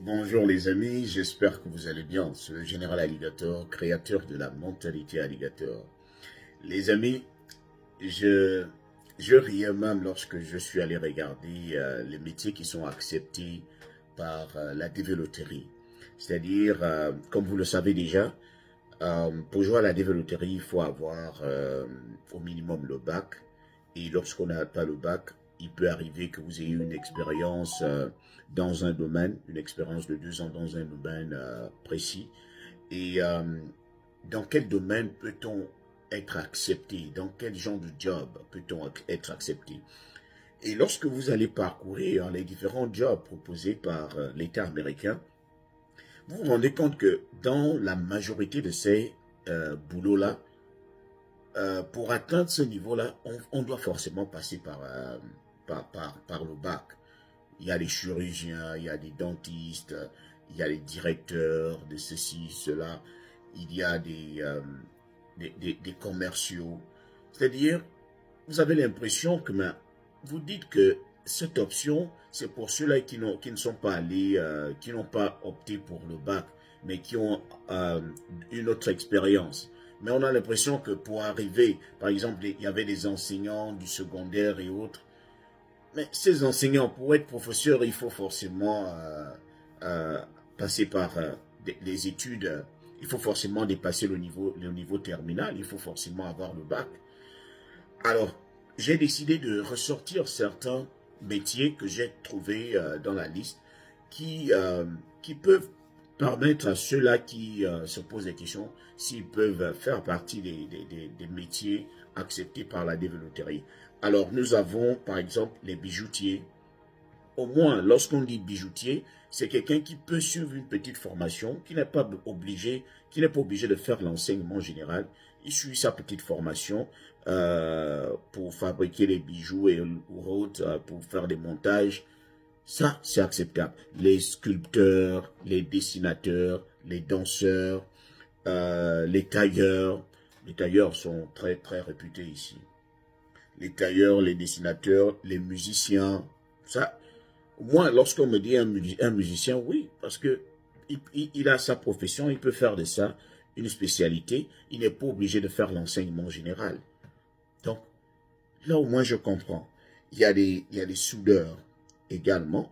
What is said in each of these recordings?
Bonjour les amis, j'espère que vous allez bien. C'est le général Alligator, créateur de la mentalité Alligator. Les amis, je, je riais même lorsque je suis allé regarder les métiers qui sont acceptés par la développerie. C'est-à-dire, comme vous le savez déjà, pour jouer à la développerie, il faut avoir au minimum le bac. Et lorsqu'on n'a pas le bac, il peut arriver que vous ayez une expérience dans un domaine, une expérience de 2 ans dans un domaine précis. Et dans quel domaine peut-on être accepté? Dans quel genre de job peut-on être accepté? Et lorsque vous allez parcourir les différents jobs proposés par l'État américain, vous vous rendez compte que dans la majorité de ces boulots-là, pour atteindre ce niveau-là, on doit forcément passer par le bac. Il y a les chirurgiens, il y a des dentistes, il y a les directeurs de ceci, cela, il y a des commerciaux. C'est-à-dire, vous avez l'impression que vous dites que cette option, c'est pour ceux-là qui ne sont pas allés, qui n'ont pas opté pour le bac, mais qui ont une autre expérience. Mais on a l'impression que pour arriver, par exemple, il y avait des enseignants du secondaire et autres. Mais ces enseignants, pour être professeur, il faut forcément euh, passer par des études. Il faut forcément dépasser le niveau terminal. Il faut forcément avoir le bac. Alors, j'ai décidé de ressortir certains métiers que j'ai trouvés dans la liste qui peuvent permettre à ceux-là qui se posent des questions s'ils peuvent faire partie des métiers acceptés par la développerie. Alors, nous avons par exemple les bijoutiers. Au moins, lorsqu'on dit bijoutier, c'est quelqu'un qui peut suivre une petite formation, qui n'est pas obligé de faire l'enseignement général. Il suit sa petite formation pour fabriquer les bijoux et autres, pour faire des montages. Ça, c'est acceptable. Les sculpteurs, les dessinateurs, les danseurs, les tailleurs. Les tailleurs sont très, très réputés ici. Les tailleurs, les dessinateurs, les musiciens. Ça, moi, lorsqu'on me dit un musicien, oui, parce que il a sa profession, il peut faire de ça une spécialité. Il n'est pas obligé de faire l'enseignement général. Donc, là au moins je comprends. Il y a des soudeurs également.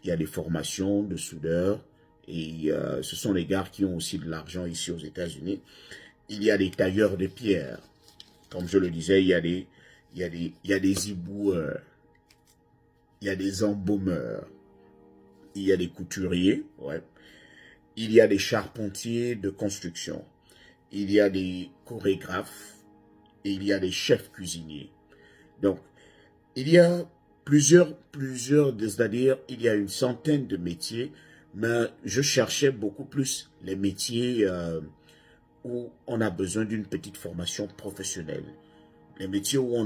Il y a des formations de soudeurs. Et ce sont les gars qui ont aussi de l'argent ici aux États-Unis. Il y a des tailleurs de pierre. Comme je le disais, il y a des éboueurs. Il y a des embaumeurs. Il y a des couturiers, ouais. Il y a des charpentiers de construction. Il y a des chorégraphes. Et il y a des chefs cuisiniers. Donc, il y a c'est-à-dire, il y a une centaine de métiers, mais je cherchais beaucoup plus les métiers où on a besoin d'une petite formation professionnelle. Les métiers où,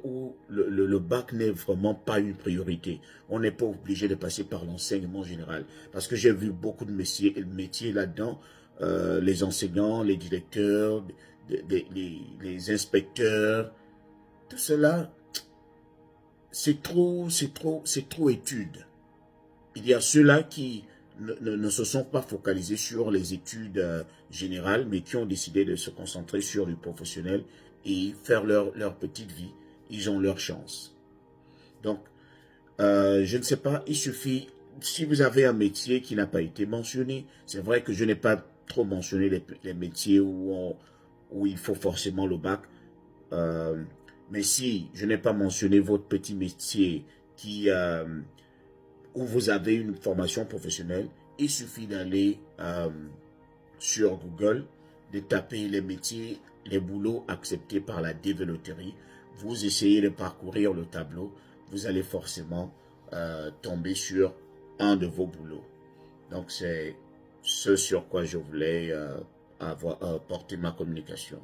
où le bac n'est vraiment pas une priorité. On n'est pas obligé de passer par l'enseignement général. Parce que j'ai vu beaucoup de métiers là-dedans, les enseignants, les directeurs, les inspecteurs, tout cela, c'est trop études. Il y a ceux-là qui ne se sont pas focalisés sur les études générales, mais qui ont décidé de se concentrer sur du professionnel et faire leur petite vie. Ils ont leur chance. Donc, je ne sais pas, il suffit, si vous avez un métier qui n'a pas été mentionné, c'est vrai que je n'ai pas trop mentionné les métiers où il faut forcément le bac. Euh, mais si je n'ai pas mentionné votre petit métier qui, où vous avez une formation professionnelle, il suffit d'aller sur Google, de taper les métiers, les boulots acceptés par la développerie. Vous essayez de parcourir le tableau, vous allez forcément tomber sur un de vos boulots. Donc c'est ce sur quoi je voulais porter ma communication.